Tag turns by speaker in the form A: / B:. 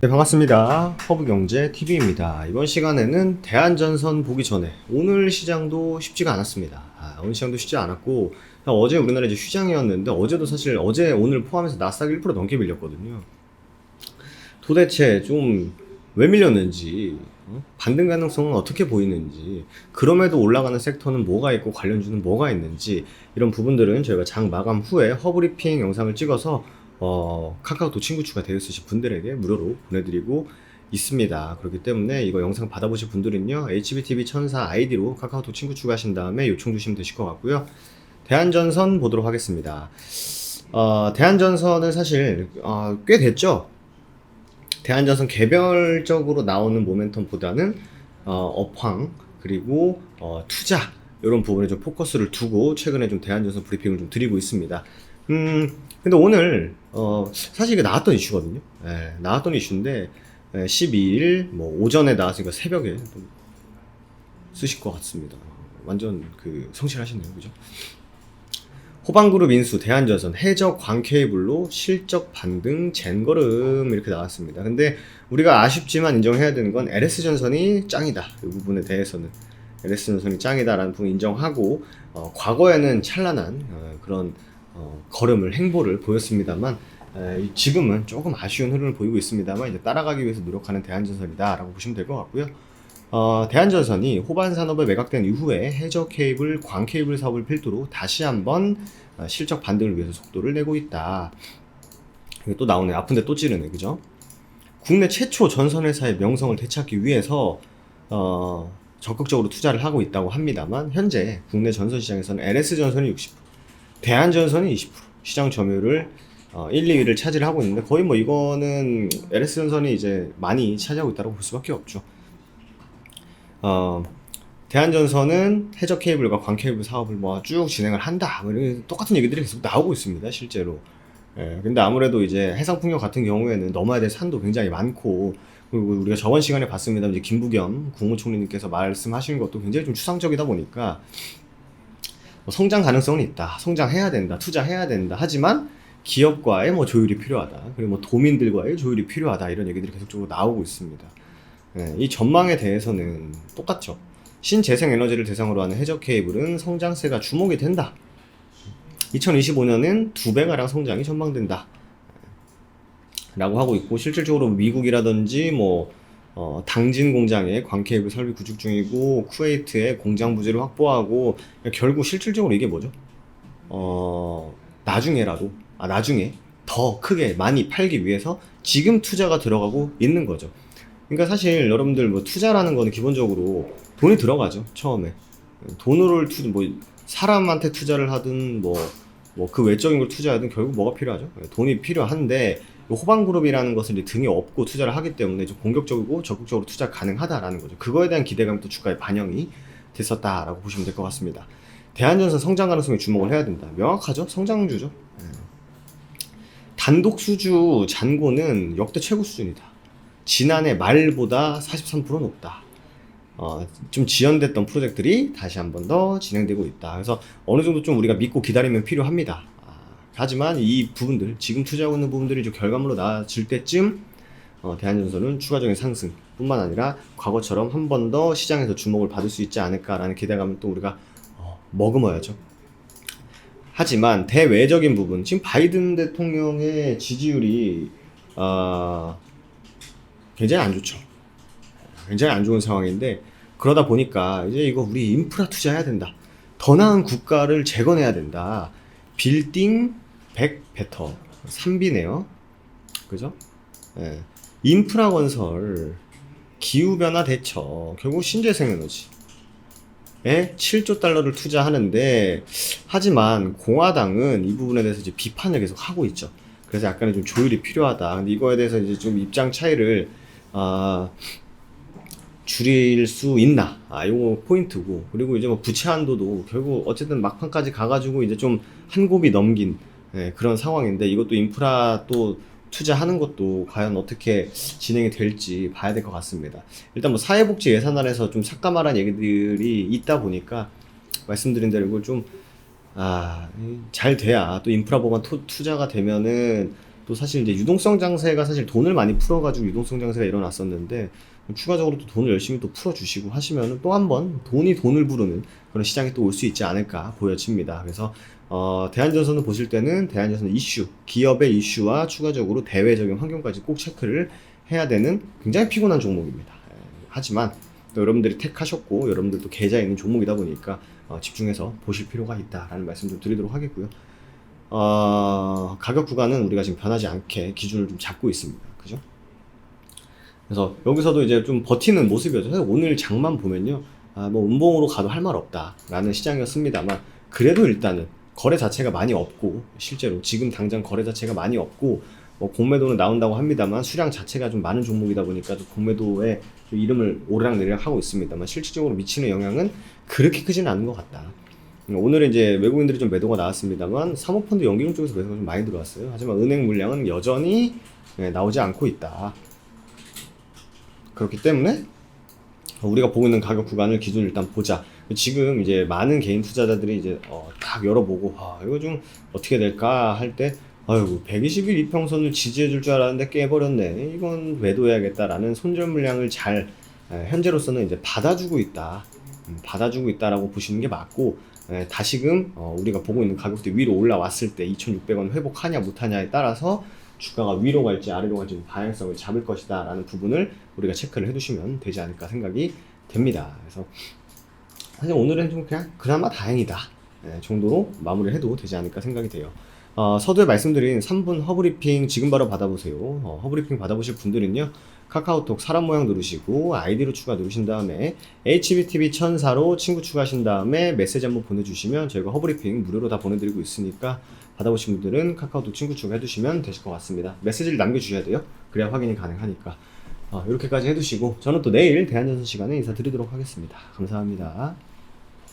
A: 네, 반갑습니다. 허브경제TV입니다. 이번 시간에는 대한전선 보기 전에 오늘 시장도 쉽지가 않았습니다. 오늘 시장도 쉽지 않았고, 어제 우리나라 이제 휴장이었는데, 어제도 사실 어제 오늘 포함해서 나스닥 1% 넘게 밀렸거든요. 도대체 좀 왜 밀렸는지, 반등 가능성은 어떻게 보이는지, 그럼에도 올라가는 섹터는 뭐가 있고 관련주는 뭐가 있는지, 이런 부분들은 저희가 장 마감 후에 허브리핑 영상을 찍어서 카카오톡 친구 추가되어 있으신 분들에게 무료로 보내드리고 있습니다. 그렇기 때문에 이거 영상 받아보실 분들은요, HBTV 천사 아이디로 카카오톡 친구 추가하신 다음에 요청 주시면 되실 것 같고요. 대한전선 보도록 하겠습니다. 대한전선은 사실 꽤 됐죠. 대한전선 개별적으로 나오는 모멘텀보다는 업황 그리고 투자 이런 부분에 좀 포커스를 두고 최근에 좀 대한전선 브리핑을 좀 드리고 있습니다. 근데 오늘 사실 이게 나왔던 이슈거든요. 나왔던 이슈인데 12일 뭐 오전에 나왔으니까 새벽에 쓰실 것 같습니다. 완전 성실하시네요, 그죠? 호방그룹 인수, 대한전선, 해적 광케이블로 실적 반등 젠걸음 이렇게 나왔습니다. 근데 우리가 아쉽지만 인정해야 되는 건 LS전선이 짱이다. 이 부분에 대해서는 LS전선이 짱이다라는 부분 인정하고 과거에는 찬란한 그런 걸음을 행보를 보였습니다만 지금은 조금 아쉬운 흐름을 보이고 있습니다만 이제 따라가기 위해서 노력하는 대한전선이다라고 보시면 될 것 같고요. 대한전선이 호반 산업에 매각된 이후에 해저 케이블, 광 케이블 사업을 필두로 다시 한번 실적 반등을 위해서 속도를 내고 있다. 이게 또 나오네. 아픈데 또 찌르네, 그죠? 국내 최초 전선회사의 명성을 되찾기 위해서 적극적으로 투자를 하고 있다고 합니다만 현재 국내 전선 시장에서는 LS전선이 60%, 대한전선이 20% 시장 점유율을 1, 2위를 차지하고 있는데 거의 뭐 이거는 LS전선이 이제 많이 차지하고 있다고 볼 수밖에 없죠. 대한전선은 해저 케이블과 광 케이블 사업을 뭐 쭉 진행을 한다. 뭐 이런 똑같은 얘기들이 계속 나오고 있습니다, 실제로. 근데 아무래도 이제 해상풍력 같은 경우에는 넘어야 될 산도 굉장히 많고, 그리고 우리가 저번 시간에 봤습니다. 이제 김부겸 국무총리님께서 말씀하신 것도 굉장히 좀 추상적이다 보니까 성장 가능성은 있다. 성장해야 된다. 투자해야 된다. 하지만 기업과의 뭐 조율이 필요하다. 그리고 뭐 도민들과의 조율이 필요하다. 이런 얘기들이 계속적으로 나오고 있습니다. 이 전망에 대해서는 똑같죠. 신재생 에너지를 대상으로 하는 해저 케이블은 성장세가 주목이 된다. 2025년은 2배가량 성장이 전망된다. 라고 하고 있고, 실질적으로 미국이라든지 당진 공장에 광 케이블 설비 구축 중이고, 쿠웨이트에 공장 부지를 확보하고, 결국 실질적으로 이게 뭐죠? 나중에 더 크게 많이 팔기 위해서 지금 투자가 들어가고 있는 거죠. 그러니까 사실 여러분들 뭐 투자라는 거는 기본적으로 돈이 들어가죠. 처음에 돈을 사람한테 투자를 하든 그 외적인 걸 투자하든 결국 뭐가 필요하죠? 돈이 필요한데 호방그룹이라는 것을 이제 등에 업고 투자를 하기 때문에 좀 공격적이고 적극적으로 투자 가능하다라는 거죠. 그거에 대한 기대감도 주가에 반영이 됐었다라고 보시면 될 것 같습니다. 대한전선 성장 가능성에 주목을 해야 된다. 명확하죠? 성장주죠. 단독 수주 잔고는 역대 최고 수준이다. 지난해 말보다 43% 높다. 좀 지연됐던 프로젝트들이 다시 한 번 더 진행되고 있다. 그래서 어느 정도 좀 우리가 믿고 기다리면 필요합니다. 하지만 이 부분들, 지금 투자하고 있는 부분들이 좀 결과물로 나아질 때쯤 대한전선은 추가적인 상승 뿐만 아니라 과거처럼 한 번 더 시장에서 주목을 받을 수 있지 않을까라는 기대감을 또 우리가 머금어야죠. 하지만 대외적인 부분, 지금 바이든 대통령의 지지율이 굉장히 안 좋죠. 굉장히 안 좋은 상황인데, 그러다 보니까 이제 이거 우리 인프라 투자해야 된다. 더 나은 국가를 재건해야 된다. 빌딩 100 베터 3B네요. 그죠? 인프라 건설, 기후변화 대처, 결국 신재생 에너지에 7조 달러를 투자하는데, 하지만 공화당은 이 부분에 대해서 이제 비판을 계속 하고 있죠. 그래서 약간의 좀 조율이 필요하다. 근데 이거에 대해서 이제 좀 입장 차이를 줄일 수 있나? 요거 포인트고. 그리고 이제 부채 한도도 결국 어쨌든 막판까지 가가지고 이제 좀 한 곱이 넘긴 그런 상황인데, 이것도 인프라 또 투자하는 것도 과연 어떻게 진행이 될지 봐야 될 것 같습니다. 일단 사회복지 예산안에서 좀 삭감하라는 얘기들이 있다 보니까 말씀드린 대로 이걸 좀 잘 돼야 또 인프라 보면 투자가 되면은 또 사실 이제 유동성 장세가 사실 돈을 많이 풀어가지고 유동성 장세가 일어났었는데 추가적으로 또 돈을 열심히 또 풀어주시고 하시면은 또 한 번 돈이 돈을 부르는 그런 시장이 또 올 수 있지 않을까 보여집니다. 그래서 대한전선을 보실 때는 대한전선 이슈, 기업의 이슈와 추가적으로 대외적인 환경까지 꼭 체크를 해야 되는 굉장히 피곤한 종목입니다. 하지만 또 여러분들이 택하셨고 여러분들도 계좌에 있는 종목이다 보니까 집중해서 보실 필요가 있다라는 말씀 좀 드리도록 하겠고요. 가격 구간은 우리가 지금 변하지 않게 기준을 좀 잡고 있습니다. 그죠? 그래서 여기서도 이제 좀 버티는 모습이었죠. 사실 오늘 장만 보면요. 뭐 음봉으로 가도 할 말 없다라는 시장이었습니다만 그래도 일단은 거래 자체가 많이 없고 실제로 지금 당장 거래 자체가 많이 없고 뭐 공매도는 나온다고 합니다만 수량 자체가 좀 많은 종목이다 보니까 좀 공매도의 좀 이름을 오르락내리락 하고 있습니다만 실질적으로 미치는 영향은 그렇게 크지는 않은 것 같다. 오늘은 이제 외국인들이 좀 매도가 나왔습니다만 사모펀드 연기금 쪽에서 매도가 좀 많이 들어왔어요. 하지만 은행 물량은 여전히 나오지 않고 있다. 그렇기 때문에 우리가 보고 있는 가격 구간을 기준으로 일단 보자. 지금 이제 많은 개인 투자자들이 이제 딱 열어보고 이거 좀 어떻게 될까 할 때 아이고 120일 이평선을 지지해 줄 줄 알았는데 깨버렸네. 이건 매도해야겠다라는 손절 물량을 잘 현재로서는 이제 받아주고 있다. 받아주고 있다라고 보시는 게 맞고 다시금 우리가 보고 있는 가격대 위로 올라왔을 때 2,600원 회복하냐 못하냐에 따라서 주가가 위로 갈지 아래로 갈지 방향성을 잡을 것이다 라는 부분을 우리가 체크를 해두시면 되지 않을까 생각이 됩니다. 그래서 사실 오늘은 좀 그냥 그나마 다행이다 정도로 마무리를 해도 되지 않을까 생각이 돼요. 서두에 말씀드린 3분 허브리핑 지금 바로 받아보세요. 허브리핑 받아보실 분들은요 카카오톡 사람 모양 누르시고 아이디로 추가 누르신 다음에 HBTV 1004로 친구 추가하신 다음에 메시지 한번 보내주시면 저희가 허브리핑 무료로 다 보내드리고 있으니까 받아보신 분들은 카카오톡 친구 추가 해두시면 되실 것 같습니다. 메시지를 남겨주셔야 돼요. 그래야 확인이 가능하니까 이렇게까지 해두시고 저는 또 내일 대한전선 시간에 인사드리도록 하겠습니다. 감사합니다.